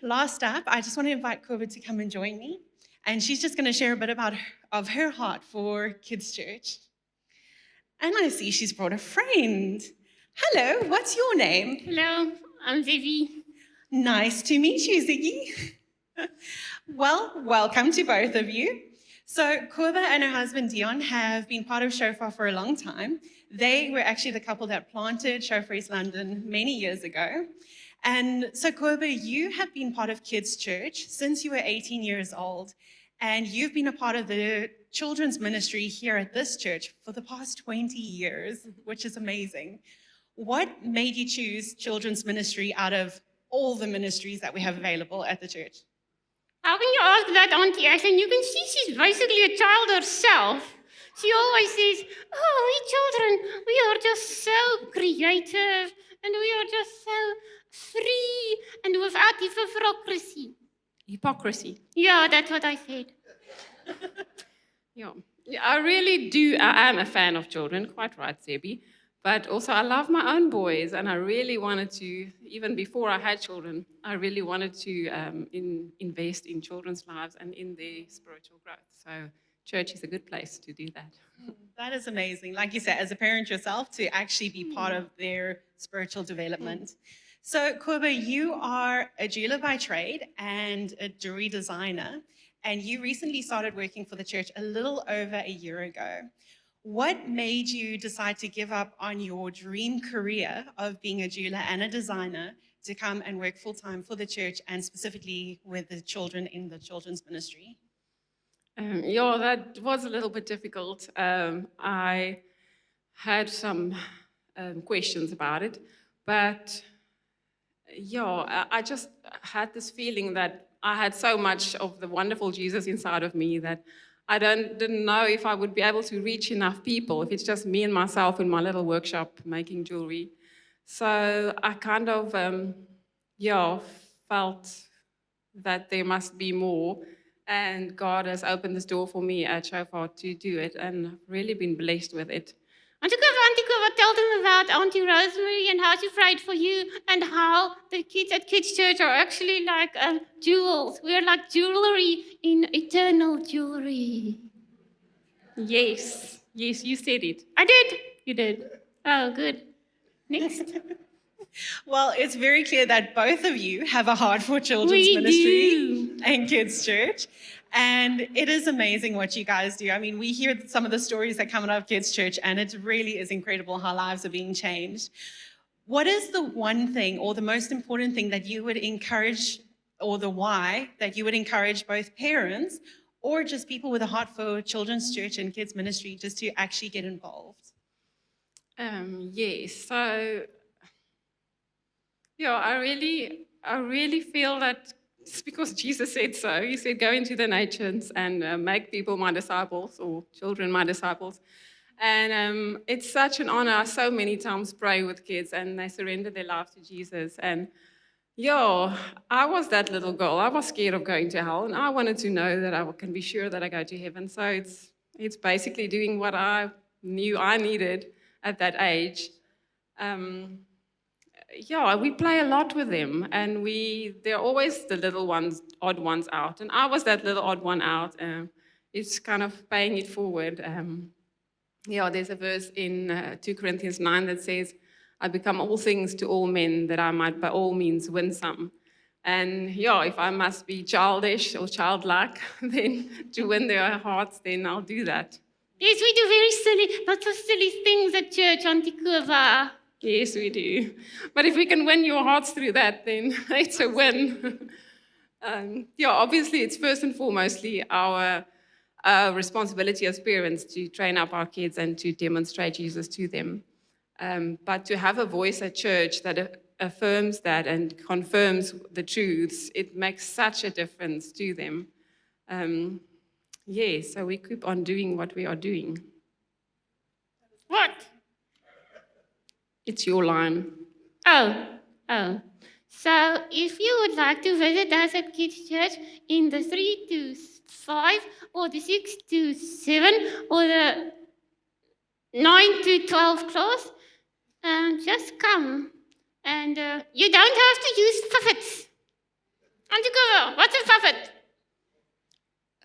last up, I just want to invite Koba to come and join me. And she's just going to share a bit of her heart for Kids Church. And I see she's brought a friend. Hello, what's your name? Hello, I'm Zebbie. Nice to meet you, Ziggy. Well, welcome to both of you. So Koba and her husband Dion have been part of Shofar for a long time. They were actually the couple that planted Shofar East London many years ago. And so Koba, you have been part of Kids Church since you were 18 years old. And you've been a part of the children's ministry here at this church for the past 20 years, which is amazing. What made you choose children's ministry out of all the ministries that we have available at the church? How can you ask that, Auntie Ashley? You can see she's basically a child herself. She always says, oh, we children, we are just so creative and we are just so free and without hypocrisy. Hypocrisy. Yeah, that's what I said. Yeah, I really do. I am a fan of children, quite right, Zebbie. But also I love my own boys, and I really wanted to, even before I had children, I really wanted to invest in children's lives and in their spiritual growth. So church is a good place to do that. That is amazing. Like you said, as a parent yourself, to actually be part of their spiritual development. So Koba, you are a jeweler by trade and a jewelry designer, and you recently started working for the church a little over a year ago. What made you decide to give up on your dream career of being a jeweler and a designer to come and work full-time for the church and specifically with the children in the children's ministry? Yeah, that was a little bit difficult. I had some questions about it, but yeah, I just had this feeling that I had so much of the wonderful Jesus inside of me that I didn't know if I would be able to reach enough people, if it's just me and myself in my little workshop making jewelry. So I kind of, felt that there must be more. And God has opened this door for me at Shofar to do it, and I've really been blessed with it. Auntie Koba, tell them about Auntie Rosemary and how she prayed for you and how the kids at Kids Church are actually like jewels. We're like jewelry in eternal jewelry. Yes, you said it. I did. You did. Oh, good. Next. Well, it's very clear that both of you have a heart for children's ministry and Kids Church. And it is amazing what you guys do. I mean, we hear some of the stories that come out of Kids Church, and it really is incredible how lives are being changed. What is the one thing or the most important thing that you would encourage, or the why that you would encourage both parents or just people with a heart for children's church and kids ministry just to actually get involved? Yes, so yeah, I really feel that it's because Jesus said so. He said, go into the nations and make people my disciples, or children my disciples. And it's such an honor. I so many times pray with kids and they surrender their lives to Jesus. And I was that little girl. I was scared of going to hell, and I wanted to know that I can be sure that I go to heaven. So it's basically doing what I knew I needed at that age. We play a lot with them, and they're always the little ones, odd ones out. And I was that little odd one out. It's kind of paying it forward. There's a verse in 2 Corinthians 9 that says, I become all things to all men that I might by all means win some. And if I must be childish or childlike, then to win their hearts, then I'll do that. Yes, we do lots of silly things at church, Auntie Koba. Yes, we do. But if we can win your hearts through that, then it's a win. Obviously, it's first and foremostly our responsibility as parents to train up our kids and to demonstrate Jesus to them. But to have a voice at church that affirms that and confirms the truths, it makes such a difference to them. So we keep on doing what we are doing. What? It's your line. Oh. So if you would like to visit us at Kids Church in the 3 to 5 or the 6 to 7 or the 9 to 12 class, just come. And you don't have to use puppets. And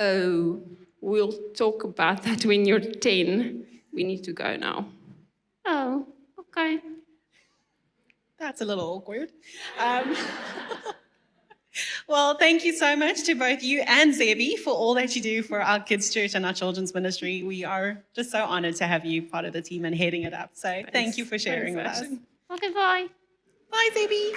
oh, we'll talk about that when you're 10. We need to go now. Oh, okay. That's a little awkward. Well, thank you so much to both you and Zebbie for all that you do for our kids' church and our children's ministry. We are just so honored to have you part of the team and heading it up. So thank you for sharing with us. Okay, bye. Bye, Zebbie.